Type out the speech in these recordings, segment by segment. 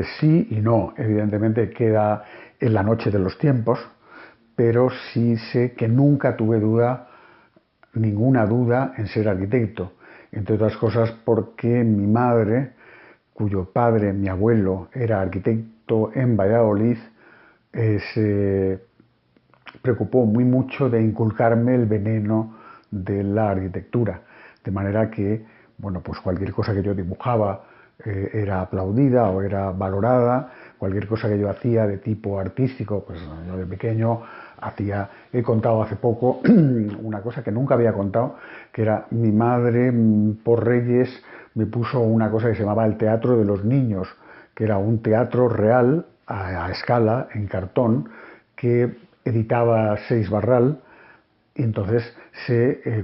Sí y no, evidentemente queda en la noche de los tiempos, pero sí sé que nunca tuve duda, ninguna duda en ser arquitecto, entre otras cosas porque mi madre, cuyo padre, mi abuelo, era arquitecto en Valladolid, se preocupó muy mucho de inculcarme el veneno de la arquitectura, de manera que, bueno, pues cualquier cosa que yo dibujaba era aplaudida o era valorada, cualquier cosa que yo hacía de tipo artístico, pues yo de pequeño he contado hace poco una cosa que nunca había contado, que era mi madre por Reyes me puso una cosa que se llamaba el Teatro de los Niños, que era un teatro real a escala, en cartón, que editaba Seix Barral, y entonces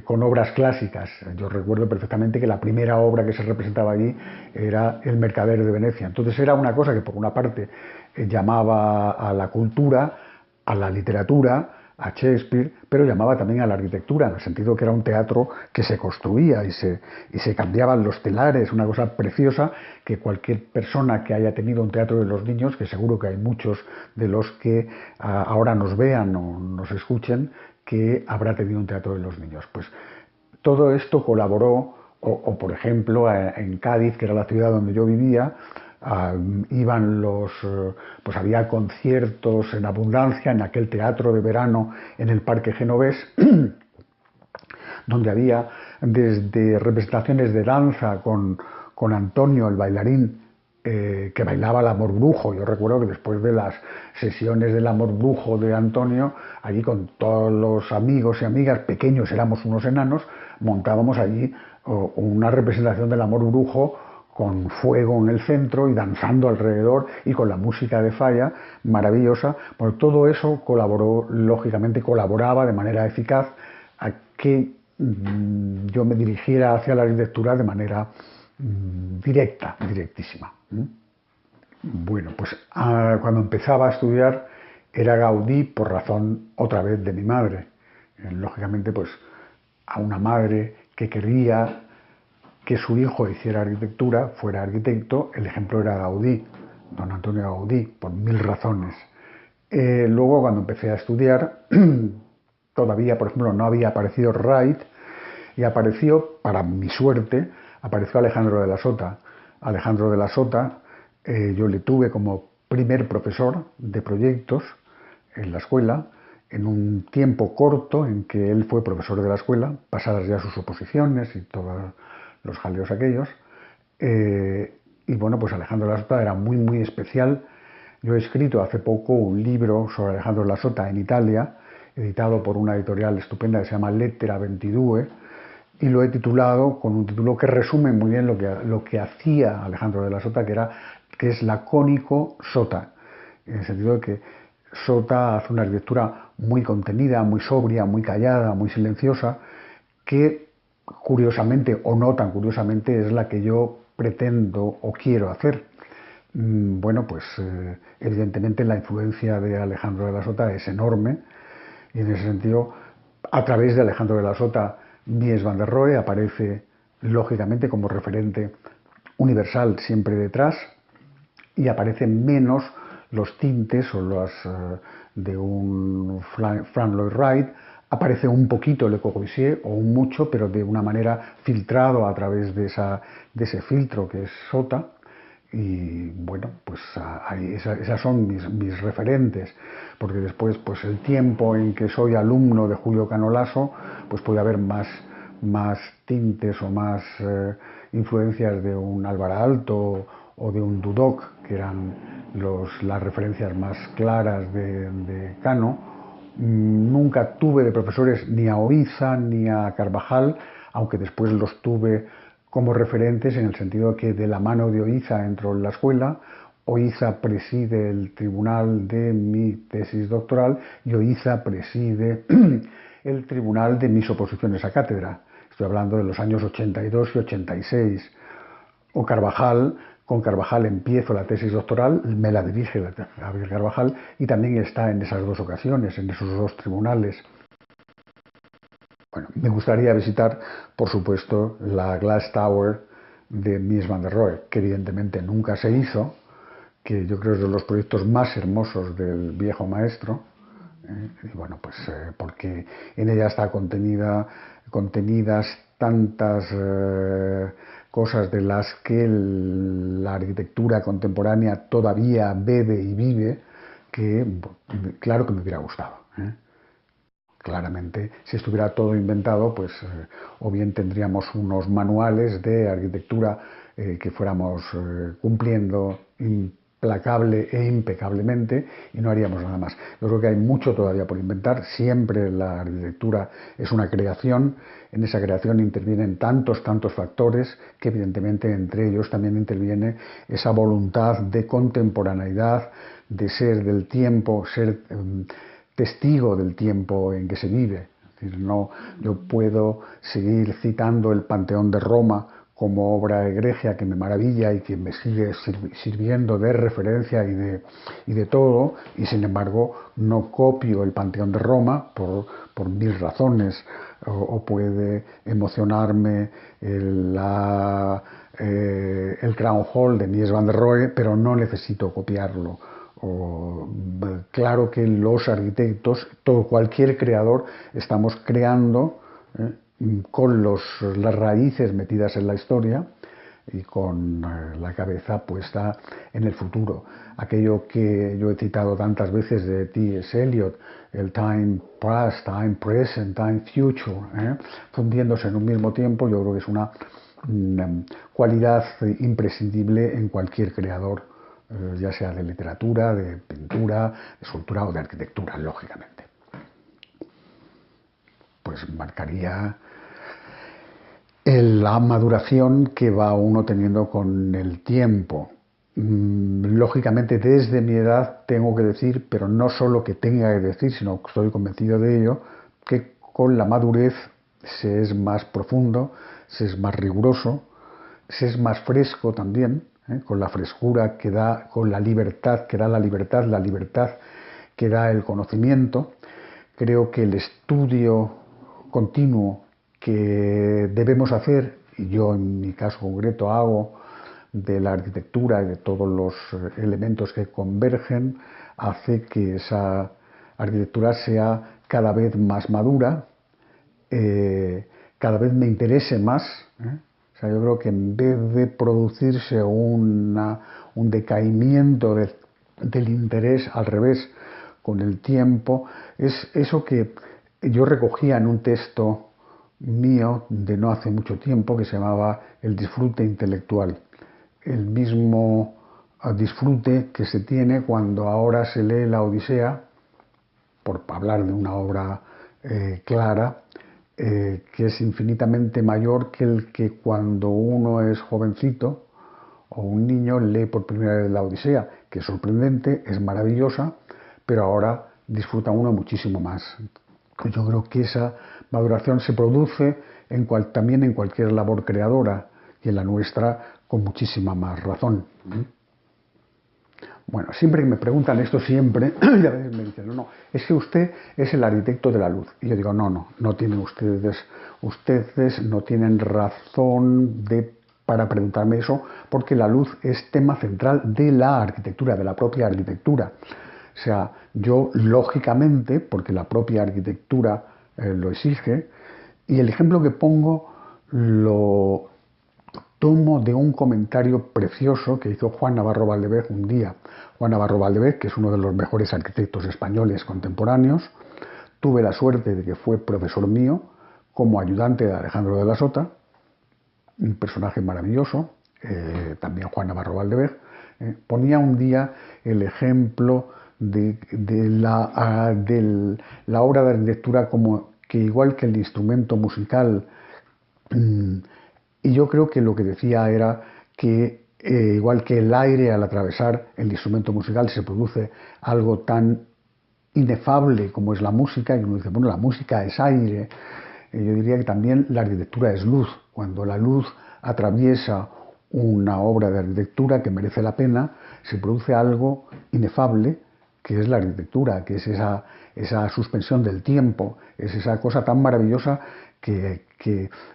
con obras clásicas. Yo recuerdo perfectamente que la primera obra que se representaba allí era El Mercader de Venecia. Entonces era una cosa que por una parte llamaba a la cultura, a la literatura, a Shakespeare, pero llamaba también a la arquitectura, en el sentido que era un teatro que se construía y se cambiaban los telares, una cosa preciosa que cualquier persona que haya tenido un teatro de los niños, que seguro que hay muchos de los que ahora nos vean o nos escuchen, que habrá tenido un teatro de los niños. Pues todo esto colaboró, por ejemplo, en Cádiz, que era la ciudad donde yo vivía, iban pues había conciertos en abundancia en aquel teatro de verano en el Parque Genovés, donde había desde representaciones de danza con Antonio, el bailarín, que bailaba el amor brujo. Yo recuerdo que después de las sesiones del amor brujo de Antonio, allí con todos los amigos y amigas, pequeños, éramos unos enanos, montábamos allí una representación del amor brujo con fuego en el centro y danzando alrededor y con la música de Falla, maravillosa. Bueno, todo eso colaboró, lógicamente colaboraba de manera eficaz a que yo me dirigiera hacia la arquitectura de manera directa, directísima. Bueno, pues cuando empezaba a estudiar era Gaudí por razón otra vez de mi madre. Lógicamente, pues a una madre que quería que su hijo hiciera arquitectura, fuera arquitecto, el ejemplo era Gaudí, don Antonio Gaudí, por mil razones. Luego, cuando empecé a estudiar, todavía, por ejemplo, no había aparecido Wright, y apareció, para mi suerte, apareció Alejandro de la Sota. Alejandro de la Sota, yo le tuve como primer profesor de proyectos en la escuela, en un tiempo corto en que él fue profesor de la escuela, pasadas ya sus oposiciones y todos los jaleos aquellos. Y bueno, pues Alejandro de la Sota era muy, muy especial. Yo he escrito hace poco un libro sobre Alejandro de la Sota en Italia, editado por una editorial estupenda que se llama Lettera 22, y lo he titulado con un título que resume muy bien lo que hacía Alejandro de la Sota, que es lacónico Sota, en el sentido de que Sota hace una arquitectura muy contenida, muy sobria, muy callada, muy silenciosa, que curiosamente o no tan curiosamente es la que yo pretendo o quiero hacer. Bueno, pues evidentemente la influencia de Alejandro de la Sota es enorme, y en ese sentido, a través de Alejandro de la Sota, Mies van der Rohe aparece lógicamente como referente universal siempre detrás, y aparecen menos los tintes o las de un Frank Lloyd Wright. Aparece un poquito Le Corbusier, o un mucho, pero de una manera filtrado a través de ese filtro que es Sota. Y bueno, pues esas son mis referentes, porque después, pues el tiempo en que soy alumno de Julio Cano Lasso, pues puede haber más tintes o más influencias de un Álvaro Aalto o de un Dudok, que eran las referencias más claras de Cano. Nunca tuve de profesores ni a Oiza ni a Carvajal, aunque después los tuve como referentes, en el sentido de que de la mano de Oiza entró en la escuela. Oiza preside el tribunal de mi tesis doctoral y Oiza preside el tribunal de mis oposiciones a cátedra. Estoy hablando de los años 82 y 86. O Carvajal, con Carvajal empiezo la tesis doctoral, me la dirige Gabriel Carvajal, y también está en esas dos ocasiones, en esos dos tribunales. Bueno, me gustaría visitar, por supuesto, la Glass Tower de Mies van der Rohe, que evidentemente nunca se hizo, que yo creo es de los proyectos más hermosos del viejo maestro. Y bueno, pues porque en ella está contenidas tantas cosas de las que la arquitectura contemporánea todavía bebe y vive, que claro que me hubiera gustado. Claramente, si estuviera todo inventado, pues o bien tendríamos unos manuales de arquitectura que fuéramos cumpliendo implacable e impecablemente y no haríamos nada más. Yo creo que hay mucho todavía por inventar. Siempre la arquitectura es una creación. En esa creación intervienen tantos factores que evidentemente entre ellos también interviene esa voluntad de contemporaneidad, de ser del tiempo, ser testigo del tiempo en que se vive. Es decir, no, yo puedo seguir citando el Panteón de Roma como obra egregia que me maravilla y que me sigue sirviendo de referencia y de todo, y sin embargo no copio el Panteón de Roma por mil razones, o puede emocionarme el Crown Hall de Mies van der Rohe, pero no necesito copiarlo. Claro que los arquitectos, cualquier creador, estamos creando con las raíces metidas en la historia y con la cabeza puesta en el futuro. Aquello que yo he citado tantas veces de T.S. Eliot, el time past, time present, time future, fundiéndose en un mismo tiempo, yo creo que es una cualidad imprescindible en cualquier creador, ya sea de literatura, de pintura, de escultura o de arquitectura, lógicamente. Pues marcaría la maduración que va uno teniendo con el tiempo. Lógicamente, desde mi edad tengo que decir, pero no solo que tenga que decir, sino que estoy convencido de ello, que con la madurez se es más profundo, se es más riguroso, se es más fresco también, con la frescura que da, con la libertad que da la libertad que da el conocimiento. Creo que el estudio continuo que debemos hacer, y yo en mi caso concreto hago, de la arquitectura y de todos los elementos que convergen, hace que esa arquitectura sea cada vez más madura, cada vez me interese más. O sea, yo creo que en vez de producirse un decaimiento del interés, al revés, con el tiempo, es eso que yo recogía en un texto mío de no hace mucho tiempo que se llamaba El disfrute intelectual. El mismo disfrute que se tiene cuando ahora se lee la Odisea, por hablar de una obra clara, que es infinitamente mayor que el que cuando uno es jovencito o un niño lee por primera vez la Odisea, que es sorprendente, es maravillosa, pero ahora disfruta uno muchísimo más. Yo creo que esa maduración se produce también en cualquier labor creadora, y en la nuestra con muchísima más razón. Bueno, siempre que me preguntan esto, siempre, y a veces me dicen, no, es que usted es el arquitecto de la luz. Y yo digo, no tienen ustedes no tienen razón para preguntarme eso, porque la luz es tema central de la arquitectura, de la propia arquitectura. O sea, yo lógicamente, porque la propia arquitectura lo exige, y el ejemplo que pongo lo tomo de un comentario precioso que hizo Juan Navarro Valdevez un día. Juan Navarro Valdevez, que es uno de los mejores arquitectos españoles contemporáneos, tuve la suerte de que fue profesor mío como ayudante de Alejandro de la Sota, un personaje maravilloso, también Juan Navarro Valdevez, ponía un día el ejemplo de la obra de arquitectura como que igual que el instrumento musical, y yo creo que lo que decía era que igual que el aire al atravesar el instrumento musical se produce algo tan inefable como es la música, y uno dice, bueno, la música es aire. Yo diría que también la arquitectura es luz. Cuando la luz atraviesa una obra de arquitectura que merece la pena, se produce algo inefable, que es la arquitectura, que es esa suspensión del tiempo, es esa cosa tan maravillosa que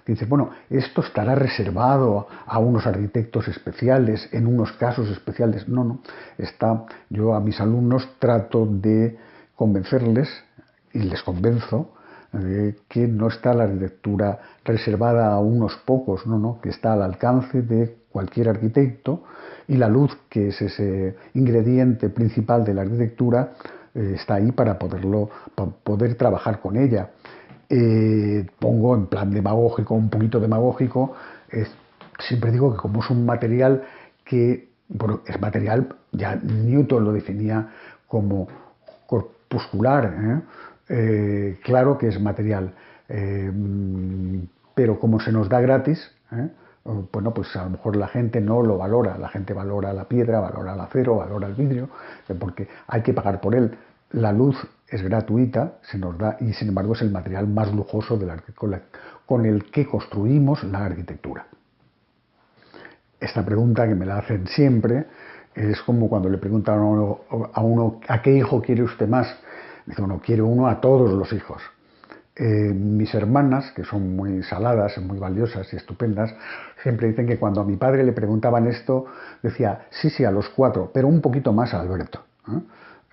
dice, bueno, esto estará reservado a unos arquitectos especiales, en unos casos especiales. No, no, yo a mis alumnos trato de convencerles, y les convenzo, que no está la arquitectura reservada a unos pocos, no, no, que está al alcance de cualquier arquitecto, y la luz, que es ese ingrediente principal de la arquitectura, está ahí para poder trabajar con ella. Pongo en plan demagógico, un poquito demagógico, siempre digo que como es un material que, bueno, es material, ya Newton lo definía como corpuscular, claro que es material, pero como se nos da gratis, bueno, pues a lo mejor la gente no lo valora, la gente valora la piedra, valora el acero, valora el vidrio, porque hay que pagar por él. La luz es gratuita, se nos da, y sin embargo es el material más lujoso con el que construimos la arquitectura. Esta pregunta, que me la hacen siempre, es como cuando le preguntan a uno ¿a qué hijo quiere usted más? Dice uno, quiere uno a todos los hijos. Mis hermanas, que son muy saladas, muy valiosas y estupendas, siempre dicen que cuando a mi padre le preguntaban esto, decía, sí, sí, a los 4, pero un poquito más a Alberto.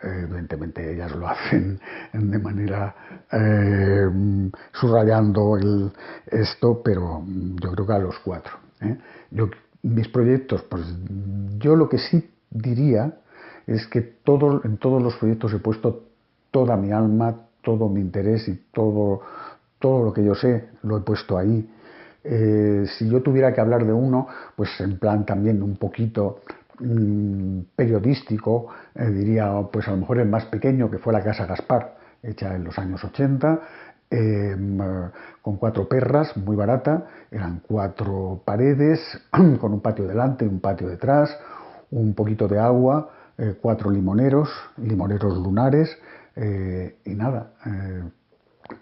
Evidentemente ellas lo hacen de manera subrayando esto, pero yo creo que a los 4. Mis proyectos, pues yo lo que sí diría es que en todos los proyectos he puesto toda mi alma, todo mi interés y todo lo que yo sé lo he puesto ahí. Si yo tuviera que hablar de uno, pues en plan también un poquito periodístico, diría pues a lo mejor el más pequeño, que fue la Casa Gaspar, hecha en los años 80, con 4 perras, muy barata, eran 4 paredes, con un patio delante y un patio detrás, un poquito de agua, 4 limoneros lunares, y nada,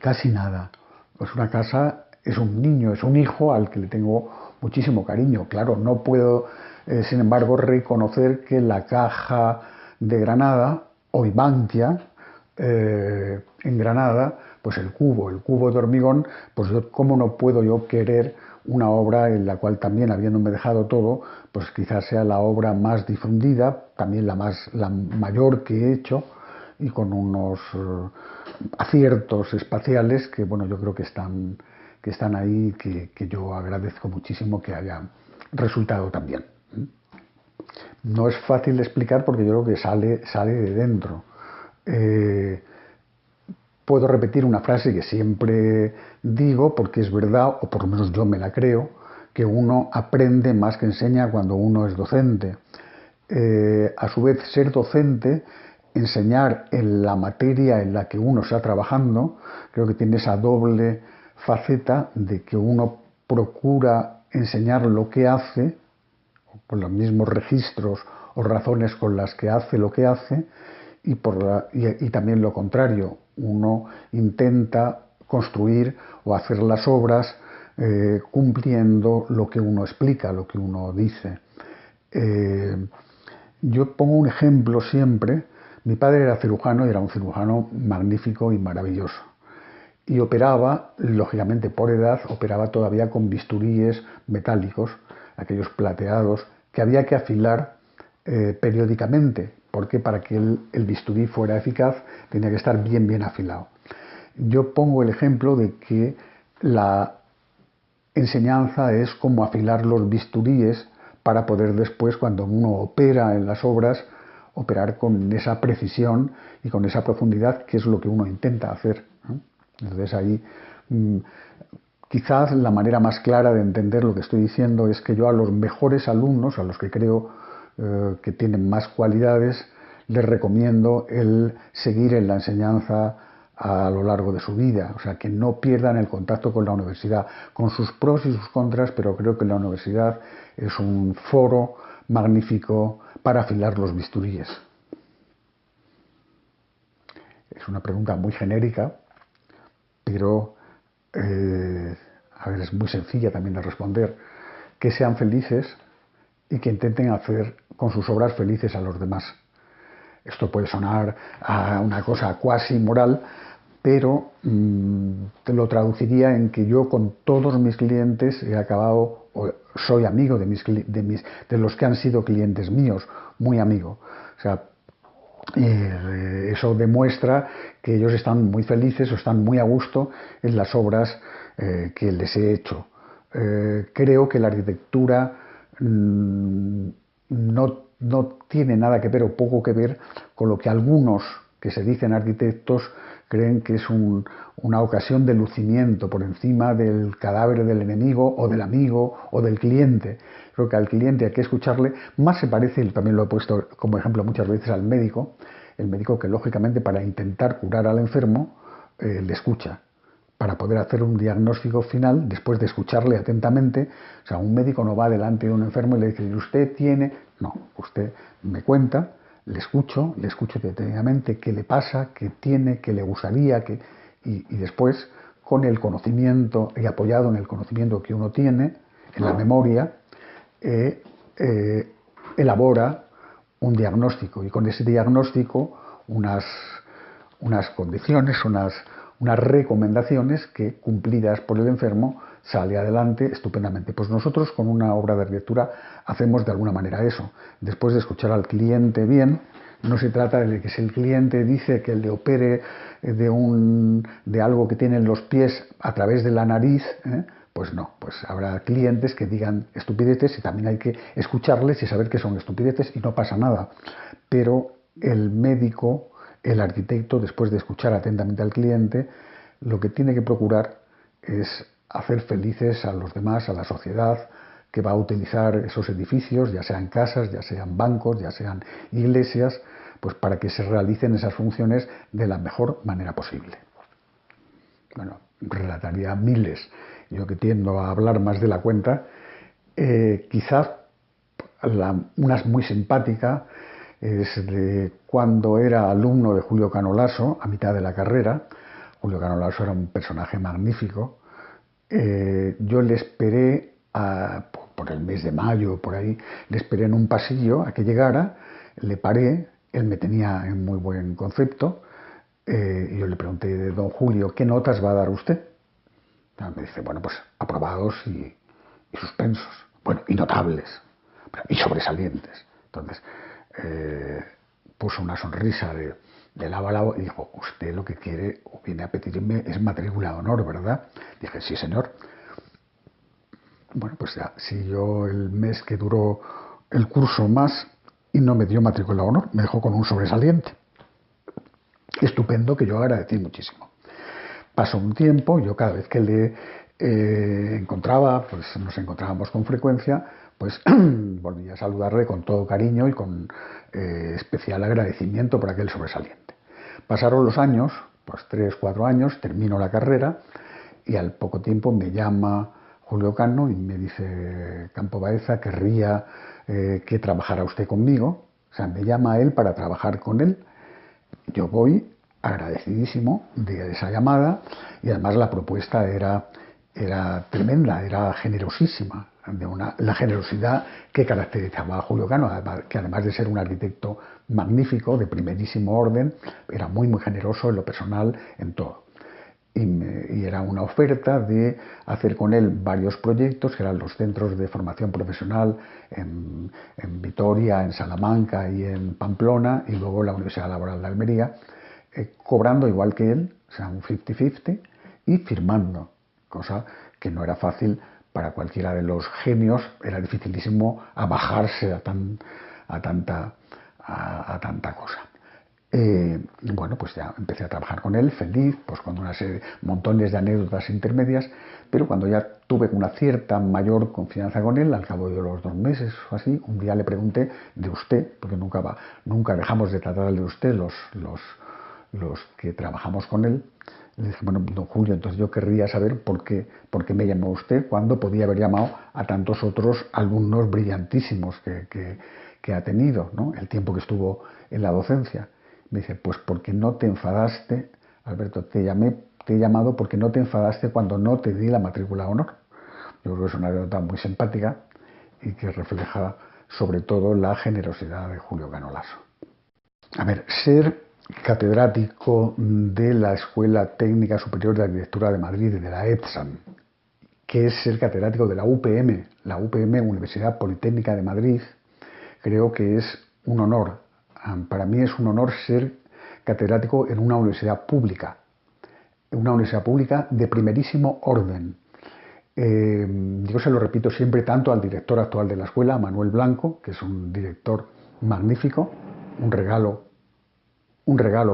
casi nada. Es una casa, es un niño, es un hijo al que le tengo muchísimo cariño. Claro, no puedo, sin embargo, reconocer que la Caja de Granada, o Ibantia, en Granada, pues el cubo de hormigón, pues cómo no puedo yo querer una obra en la cual también, habiéndome dejado todo, pues quizás sea la obra más difundida, también la mayor que he hecho, y con unos aciertos espaciales que, bueno, yo creo que están ahí, que yo agradezco muchísimo que hayan resultado también. No es fácil de explicar porque yo creo que sale de dentro. Puedo repetir una frase que siempre digo porque es verdad, o por lo menos yo me la creo, que uno aprende más que enseña cuando uno es docente. A su vez, ser docente, enseñar en la materia en la que uno está trabajando, creo que tiene esa doble faceta de que uno procura enseñar lo que hace, por los mismos registros o razones con las que hace lo que hace, y también lo contrario, uno intenta construir o hacer las obras cumpliendo lo que uno explica, lo que uno dice. Yo pongo un ejemplo siempre. Mi padre era cirujano y era un cirujano magnífico y maravilloso. Y operaba, lógicamente por edad, operaba todavía con bisturíes metálicos, aquellos plateados, que había que afilar periódicamente, porque para que el bisturí fuera eficaz tenía que estar bien afilado. Yo pongo el ejemplo de que la enseñanza es cómo afilar los bisturíes para poder después, cuando uno opera en las obras, operar con esa precisión y con esa profundidad, que es lo que uno intenta hacer, ¿no? Entonces ahí quizás la manera más clara de entender lo que estoy diciendo es que yo a los mejores alumnos, a los que creo que tienen más cualidades, les recomiendo el seguir en la enseñanza a lo largo de su vida, o sea, que no pierdan el contacto con la universidad, con sus pros y sus contras, pero creo que la universidad es un foro magnífico para afilar los bisturíes. Es una pregunta muy genérica, pero a ver, es muy sencilla también de responder. Que sean felices y que intenten hacer con sus obras felices a los demás. Esto puede sonar a una cosa cuasi moral, pero te lo traduciría en que yo con todos mis clientes he acabado, o soy amigo de los que han sido clientes míos, muy amigo. O sea, eso demuestra que ellos están muy felices o están muy a gusto en las obras que les he hecho. Creo que la arquitectura no tiene nada que ver o poco que ver con lo que algunos que se dicen arquitectos creen que es una ocasión de lucimiento por encima del cadáver del enemigo o del amigo o del cliente. Creo que al cliente hay que escucharle. Más se parece, y también lo he puesto como ejemplo muchas veces, al médico. El médico que lógicamente para intentar curar al enfermo le escucha para poder hacer un diagnóstico final después de escucharle atentamente. O sea, un médico no va delante de un enfermo y le dice, usted tiene... No, usted me cuenta, le escucho detenidamente qué le pasa, qué tiene, qué le gustaría, y después, con el conocimiento y apoyado en el conocimiento que uno tiene, en la memoria, elabora un diagnóstico, y con ese diagnóstico unas condiciones, unas recomendaciones que, cumplidas por el enfermo, sale adelante estupendamente. Pues nosotros con una obra de arquitectura hacemos de alguna manera eso. Después de escuchar al cliente bien, no se trata de que si el cliente dice que le opere de algo que tiene en los pies a través de la nariz, pues no, pues habrá clientes que digan estupideces y también hay que escucharles y saber que son estupideces y no pasa nada. Pero el médico, el arquitecto, después de escuchar atentamente al cliente, lo que tiene que procurar es hacer felices a los demás, a la sociedad que va a utilizar esos edificios, ya sean casas, ya sean bancos, ya sean iglesias, pues para que se realicen esas funciones de la mejor manera posible. Bueno, relataría miles. Yo que tiendo a hablar más de la cuenta, quizás una muy simpática es de cuando era alumno de Julio Cano Lasso, a mitad de la carrera. Julio Cano Lasso era un personaje magnífico. Yo le esperé por el mes de mayo, por ahí, le esperé en un pasillo a que llegara, le paré, él me tenía en muy buen concepto, y yo le pregunté, don Julio, ¿qué notas va a dar usted? Me dice, bueno, pues aprobados y suspensos, bueno, y notables, y sobresalientes. Entonces, puso una sonrisa de lado a lado y dijo, usted lo que quiere o viene a pedirme es matrícula de honor, ¿verdad? Dije, sí, señor. Bueno, pues ya siguió el mes que duró el curso más y no me dio matrícula de honor, me dejó con un sobresaliente. Estupendo, que yo agradecí muchísimo. Pasó un tiempo, yo cada vez que le encontraba, pues nos encontrábamos con frecuencia, pues volví a saludarle con todo cariño y con especial agradecimiento por aquel sobresaliente. Pasaron los años, pues 3, 4 años, termino la carrera y al poco tiempo me llama Julio Cano y me dice, Campo Baeza, querría que trabajara usted conmigo. O sea, me llama a él para trabajar con él. Yo voy agradecidísimo de esa llamada y además la propuesta era tremenda, era generosísima, la generosidad que caracterizaba a Julio Cano, que además de ser un arquitecto magnífico, de primerísimo orden, era muy generoso en lo personal, en todo. Y era una oferta de hacer con él varios proyectos, que eran los centros de formación profesional en Vitoria, en Salamanca y en Pamplona, y luego la Universidad Laboral de Almería, cobrando igual que él, o sea, un 50-50, y firmando, cosa que no era fácil para cualquiera de los genios, era dificilísimo bajarse a tanta cosa. Bueno, pues ya empecé a trabajar con él, feliz, pues con unas montones de anécdotas intermedias, pero cuando ya tuve una cierta mayor confianza con él, al cabo de los 2 meses o así, un día le pregunté de usted, porque nunca dejamos de tratarle de usted los que trabajamos con él. Le dije, bueno, don Julio, entonces yo querría saber por qué me llamó usted cuando podía haber llamado a tantos otros alumnos brillantísimos que ha tenido, ¿no? El tiempo que estuvo en la docencia. Me dice, pues porque no te enfadaste, Alberto, te he llamado porque no te enfadaste cuando no te di la matrícula de honor. Yo creo que es una anécdota muy simpática y que refleja sobre todo la generosidad de Julio Cano Lasso. A ver, ser catedrático de la Escuela Técnica Superior de Arquitectura de Madrid, de la ETSAM, que es ser catedrático de la UPM, Universidad Politécnica de Madrid, creo que es un honor. Para mí es un honor ser catedrático en una universidad pública de primerísimo orden. Yo se lo repito siempre tanto al director actual de la escuela, Manuel Blanco, que es un director magnífico, un regalo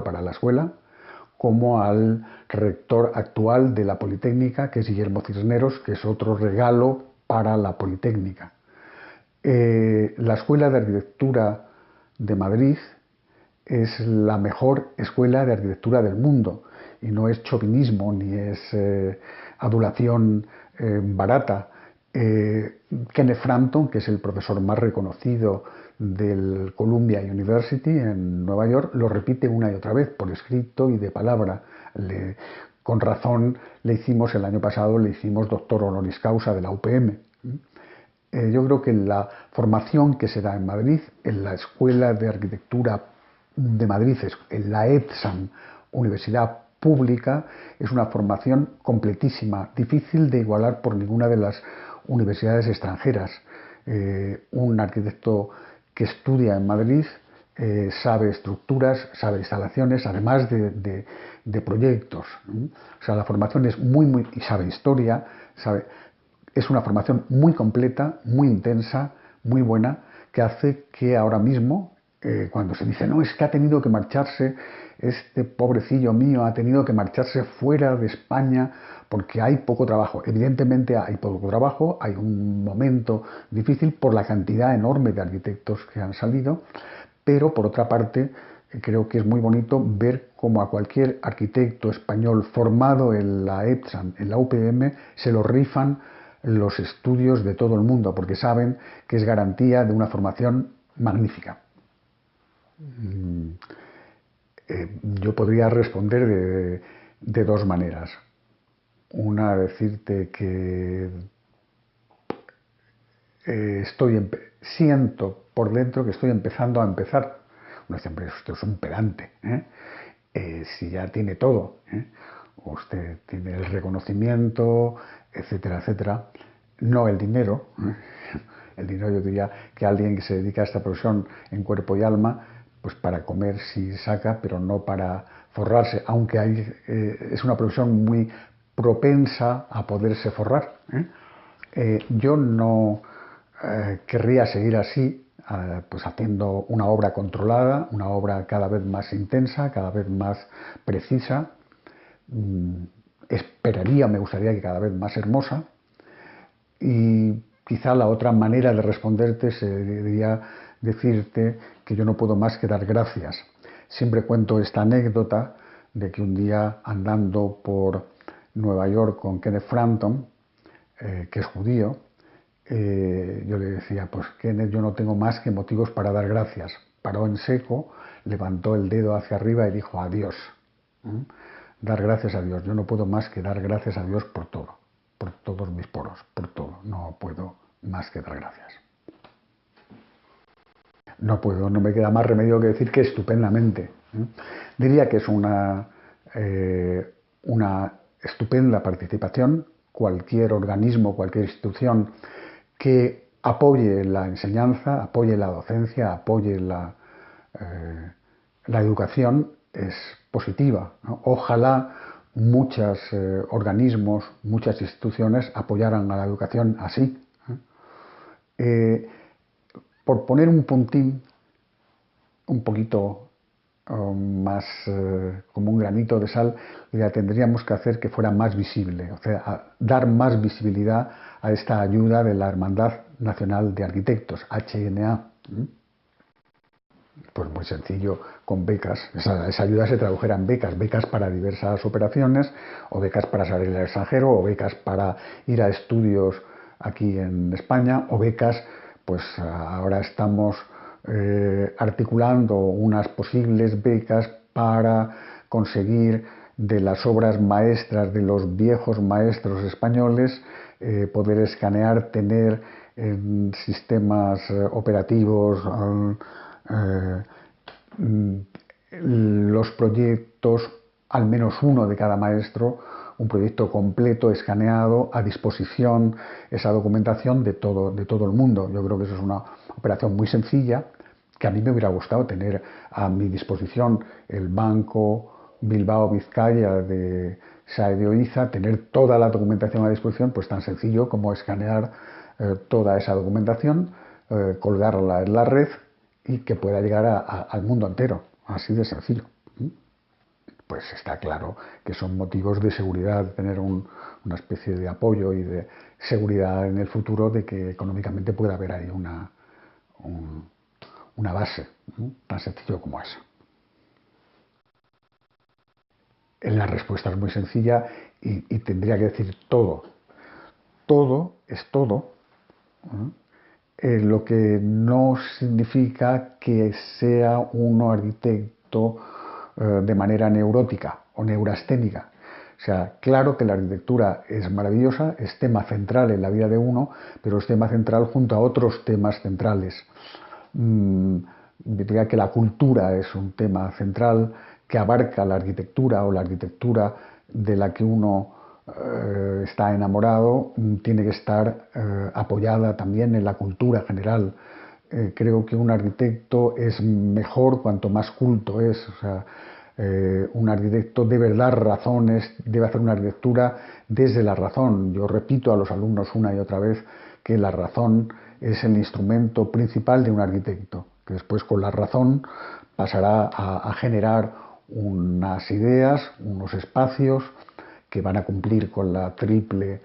para la escuela, como al rector actual de la Politécnica, que es Guillermo Cisneros, que es otro regalo para la Politécnica. La Escuela de Arquitectura de Madrid es la mejor escuela de arquitectura del mundo y no es chauvinismo ni es adulación barata. Kenneth Frampton, que es el profesor más reconocido del Columbia University en Nueva York, lo repite una y otra vez por escrito y de palabra. Con razón el año pasado le hicimos doctor honoris causa de la UPM. Yo creo que la formación que se da en Madrid, en la Escuela de Arquitectura de Madrid, en la ETSAM, Universidad Pública, es una formación completísima, difícil de igualar por ninguna de las universidades extranjeras. Un arquitecto que estudia en Madrid sabe estructuras, sabe instalaciones, además de proyectos. O sea, la formación es y sabe historia, es una formación muy completa, muy intensa, muy buena, que hace que ahora mismo, cuando se dice, no, es que ha tenido que marcharse, este pobrecillo mío ha tenido que marcharse fuera de España porque hay poco trabajo. Evidentemente hay poco trabajo, hay un momento difícil por la cantidad enorme de arquitectos que han salido, pero por otra parte creo que es muy bonito ver cómo a cualquier arquitecto español formado en la ETSAM, en la UPM, se lo rifan los estudios de todo el mundo, porque saben que es garantía de una formación magnífica. Yo podría responder de dos maneras. Una, decirte que siento por dentro que estoy empezando a empezar. Uno dice, hombre, usted es un pedante, si ya tiene todo, usted tiene el reconocimiento, etcétera, etcétera, no el dinero. El dinero, yo diría que alguien que se dedica a esta profesión en cuerpo y alma, pues para comer sí saca, pero no para forrarse, aunque es una profesión muy propensa a poderse forrar. Yo no querría seguir así, pues haciendo una obra controlada, una obra cada vez más intensa, cada vez más precisa. Me gustaría que cada vez más hermosa. Y quizá la otra manera de responderte sería decirte que yo no puedo más que dar gracias. Siempre cuento esta anécdota de que un día andando por Nueva York con Kenneth Frampton, que es judío, yo le decía, pues Kenneth, yo no tengo más que motivos para dar gracias. Paró en seco, levantó el dedo hacia arriba y dijo, adiós. Dar gracias a Dios. Yo no puedo más que dar gracias a Dios por todo, por todos mis poros, por todo. No puedo más que dar gracias. No me queda más remedio que decir que estupendamente. Diría que es una estupenda participación. Cualquier organismo, cualquier institución que apoye la enseñanza, apoye la docencia, apoye la educación es positiva, ¿no? Ojalá muchos organismos, muchas instituciones apoyaran a la educación así. Por poner un puntín un poquito más como un granito de sal, ya tendríamos que hacer que fuera más visible, o sea, dar más visibilidad a esta ayuda de la Hermandad Nacional de Arquitectos, HNA. Pues muy sencillo, con becas. Esa ayuda se tradujera en becas para diversas operaciones, o becas para salir al extranjero, o becas para ir a estudios aquí en España, o becas, pues ahora estamos articulando unas posibles becas para conseguir de las obras maestras de los viejos maestros españoles poder escanear, tener sistemas operativos mm, los proyectos, al menos uno de cada maestro, un proyecto completo, escaneado, a disposición, esa documentación de todo el mundo. Yo creo que eso es una operación muy sencilla, que a mí me hubiera gustado tener a mi disposición el Banco Bilbao Vizcaya de SAE de Oiza, tener toda la documentación a disposición, pues tan sencillo como escanear toda esa documentación, colgarla en la red y que pueda llegar al mundo entero, así de sencillo. Pues está claro que son motivos de seguridad, tener una especie de apoyo y de seguridad en el futuro de que económicamente pueda haber ahí una base, ¿no? Tan sencillo como eso. La respuesta es muy sencilla y tendría que decir todo. Todo es todo, ¿no? Lo que no significa que sea un arquitecto de manera neurótica o neurasténica. O sea, claro que la arquitectura es maravillosa, es tema central en la vida de uno, pero es tema central junto a otros temas centrales. Diría que la cultura es un tema central que abarca la arquitectura o la arquitectura de la que uno está enamorado, tiene que estar apoyada también en la cultura general. Creo que un arquitecto es mejor cuanto más culto es. O sea, un arquitecto debe dar razones, debe hacer una arquitectura desde la razón. Yo repito a los alumnos una y otra vez que la razón es el instrumento principal de un arquitecto, que después con la razón pasará a generar unas ideas, unos espacios que van a cumplir con la triple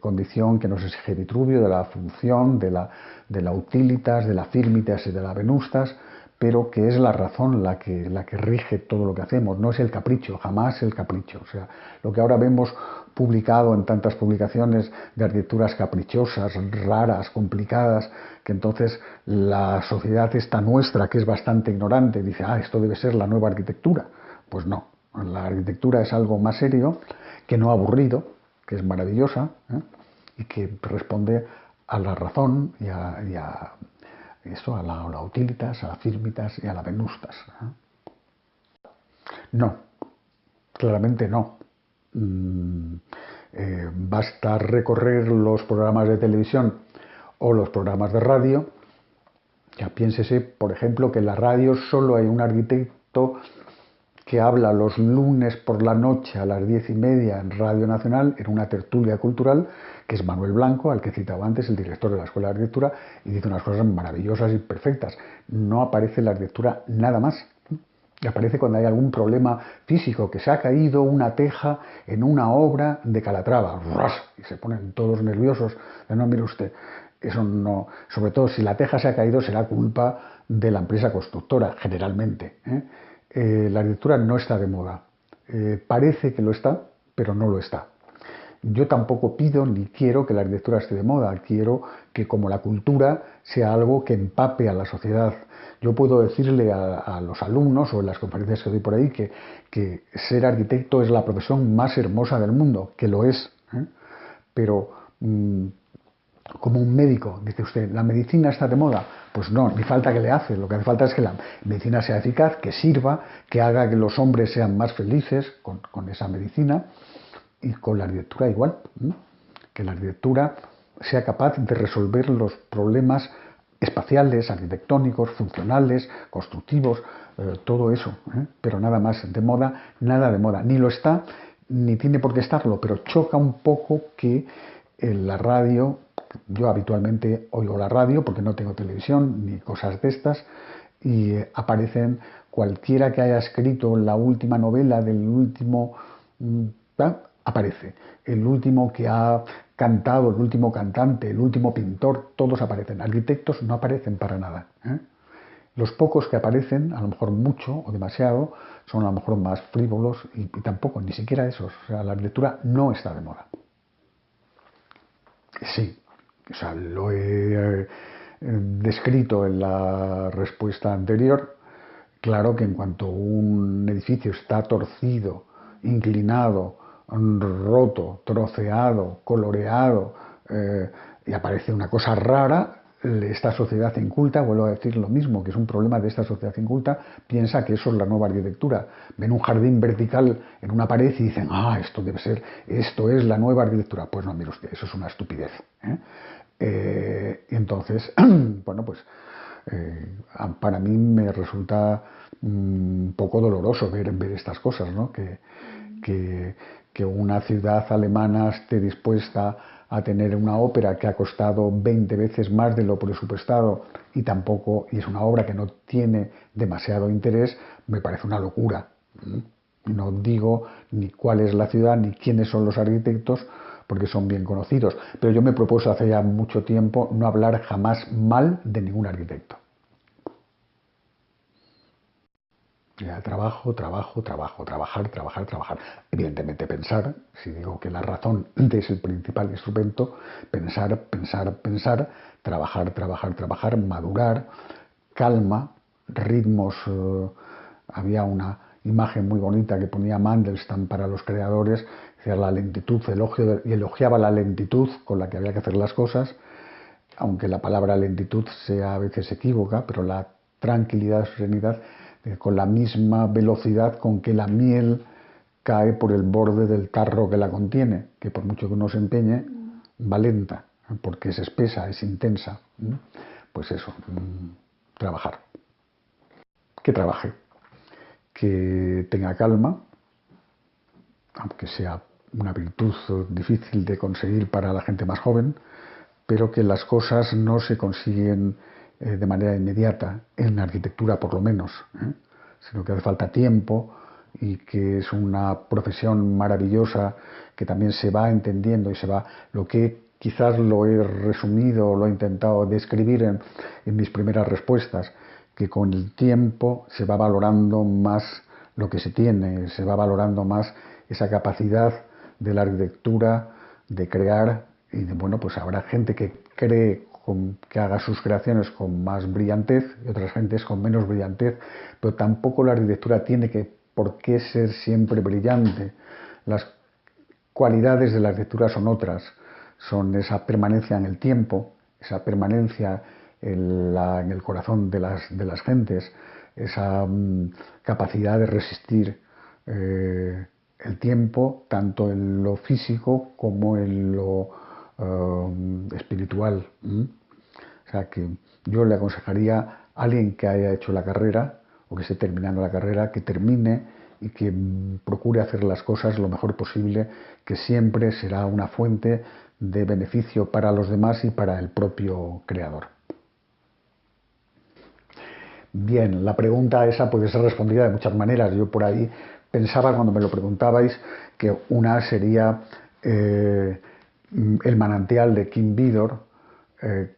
condición que nos exige Vitruvio, de la función, de la utilitas, de la firmitas y de la venustas, pero que es la razón la que rige todo lo que hacemos, no es el capricho, jamás el capricho. O sea, lo que ahora vemos publicado en tantas publicaciones de arquitecturas caprichosas, raras, complicadas, que entonces la sociedad esta nuestra, que es bastante ignorante, dice, esto debe ser la nueva arquitectura. Pues no, la arquitectura es algo más serio, que no aburrido, que es maravillosa, y que responde a la razón y a eso, a la utilitas, a la firmitas y a la venustas. No, claramente no. Basta recorrer los programas de televisión o los programas de radio. Ya piénsese, por ejemplo, que en la radio solo hay un arquitecto que habla los lunes por la noche a las 10:30 en Radio Nacional, en una tertulia cultural, que es Manuel Blanco, al que he citado antes, el director de la Escuela de Arquitectura, y dice unas cosas maravillosas y perfectas. No aparece en la arquitectura nada más. Y aparece cuando hay algún problema físico, que se ha caído una teja en una obra de Calatrava, ¡ras! Y se ponen todos nerviosos. No, mire usted, eso no, sobre todo si la teja se ha caído será culpa de la empresa constructora, generalmente. La arquitectura no está de moda. Parece que lo está, pero no lo está. Yo tampoco pido ni quiero que la arquitectura esté de moda, quiero que como la cultura sea algo que empape a la sociedad. Yo puedo decirle a los alumnos o en las conferencias que doy por ahí que ser arquitecto es la profesión más hermosa del mundo, que lo es, pero como un médico, dice usted, ¿la medicina está de moda? Pues no, ni falta que le hace, lo que hace falta es que la medicina sea eficaz, que sirva, que haga que los hombres sean más felices con esa medicina. Y con la arquitectura igual, que la arquitectura sea capaz de resolver los problemas espaciales, arquitectónicos, funcionales, constructivos, todo eso, pero nada más de moda, nada de moda, ni lo está, ni tiene por qué estarlo, pero choca un poco que en la radio, yo habitualmente oigo la radio porque no tengo televisión ni cosas de estas, y aparecen cualquiera que haya escrito la última novela del último aparece. El último que ha cantado, el último cantante, el último pintor, todos aparecen. Arquitectos no aparecen para nada. Los pocos que aparecen, a lo mejor mucho o demasiado, son a lo mejor más frívolos y tampoco, ni siquiera esos. O sea, la arquitectura no está de moda. Sí, o sea, lo he descrito en la respuesta anterior. Claro que en cuanto un edificio está torcido, inclinado, roto, troceado, coloreado y aparece una cosa rara, esta sociedad inculta, vuelvo a decir lo mismo, que es un problema de esta sociedad inculta, piensa que eso es la nueva arquitectura. Ven un jardín vertical en una pared y dicen, esto debe ser, esto es la nueva arquitectura. Pues no, mire usted, eso es una estupidez. Y entonces, bueno, pues para mí me resulta un poco doloroso ver estas cosas, ¿no? Que una ciudad alemana esté dispuesta a tener una ópera que ha costado 20 veces más de lo presupuestado y es una obra que no tiene demasiado interés, me parece una locura. No digo ni cuál es la ciudad ni quiénes son los arquitectos, porque son bien conocidos, pero yo me he propuesto hace ya mucho tiempo no hablar jamás mal de ningún arquitecto. Trabajar. Evidentemente pensar, si digo que la razón es el principal instrumento, pensar, trabajar, madurar, calma, ritmos. Había una imagen muy bonita que ponía Mandelstam para los creadores, decía la lentitud, y elogiaba la lentitud con la que había que hacer las cosas, aunque la palabra lentitud sea a veces equívoca, pero la tranquilidad, serenidad, con la misma velocidad con que la miel cae por el borde del tarro que la contiene, que por mucho que uno se empeñe, va lenta, porque es espesa, es intensa. Pues eso, trabajar. Que trabaje, que tenga calma, aunque sea una virtud difícil de conseguir para la gente más joven, pero que las cosas no se consiguen de manera inmediata, en la arquitectura por lo menos, sino que hace falta tiempo y que es una profesión maravillosa que también se va entendiendo y lo que quizás lo he resumido, lo he intentado describir en mis primeras respuestas, que con el tiempo se va valorando más lo que se tiene, se va valorando más esa capacidad de la arquitectura de crear y bueno, pues habrá gente que cree que haga sus creaciones con más brillantez y otras gentes con menos brillantez, pero tampoco la arquitectura tiene por qué ser siempre brillante. Las cualidades de la arquitectura son otras, son esa permanencia en el tiempo, esa permanencia en el corazón de las gentes, esa capacidad de resistir el tiempo, tanto en lo físico como en lo espiritual. O sea que yo le aconsejaría a alguien que haya hecho la carrera o que esté terminando la carrera, que termine y que procure hacer las cosas lo mejor posible, que siempre será una fuente de beneficio para los demás y para el propio creador. Bien, la pregunta esa puede ser respondida de muchas maneras. Yo por ahí pensaba cuando me lo preguntabais que una sería El manantial de Kim Vidor,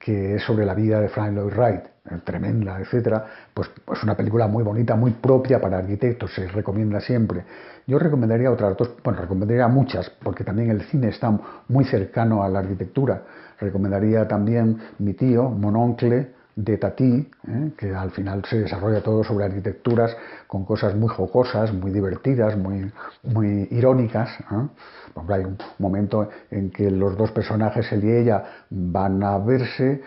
que es sobre la vida de Frank Lloyd Wright, tremenda, etcétera. Pues es una película muy bonita, muy propia para arquitectos, se recomienda siempre. Yo recomendaría otras dos, bueno, recomendaría muchas, porque también el cine está muy cercano a la arquitectura. Recomendaría también Mi tío, Mon oncle, de Tati, que al final se desarrolla todo sobre arquitecturas con cosas muy jocosas, muy divertidas, muy irónicas. Hay un momento en que los dos personajes, él y ella, van a verse,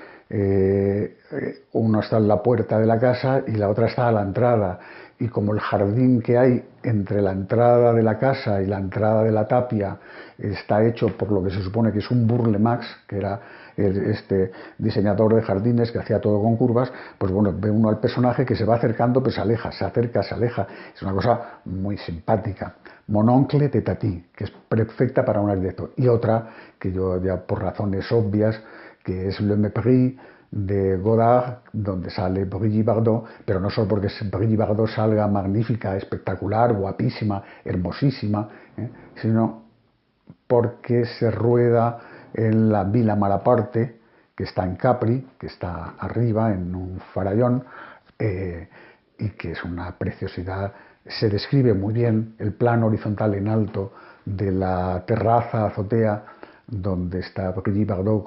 uno está en la puerta de la casa y la otra está a la entrada, y como el jardín que hay entre la entrada de la casa y la entrada de la tapia está hecho por lo que se supone que es un Burle Marx, que era este diseñador de jardines que hacía todo con curvas, pues bueno, ve uno al personaje que se va acercando, pues se aleja, se acerca, se aleja. Es una cosa muy simpática. Mon oncle de Tati, que es perfecta para un arquitecto. Y otra, que yo ya por razones obvias, que es Le Mépris de Godard, donde sale Brigitte Bardot, pero no solo porque Brigitte Bardot salga magnífica, espectacular, guapísima, hermosísima, sino porque se rueda en la Villa Malaparte, que está en Capri, que está arriba en un farallón, y que es una preciosidad. Se describe muy bien el plano horizontal en alto de la terraza azotea donde está Brigitte Bardot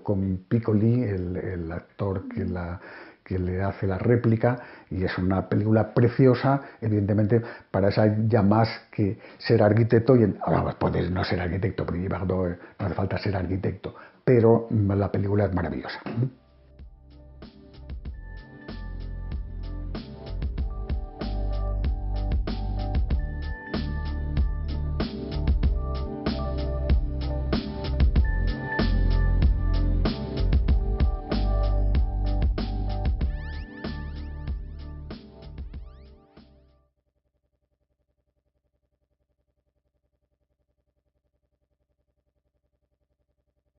con Piccoli, el actor que le hace la réplica, y es una película preciosa. Evidentemente para esa ya más que ser arquitecto, y ahora puedes no ser arquitecto, Brigitte Bardot, no hace falta ser arquitecto, pero la película es maravillosa.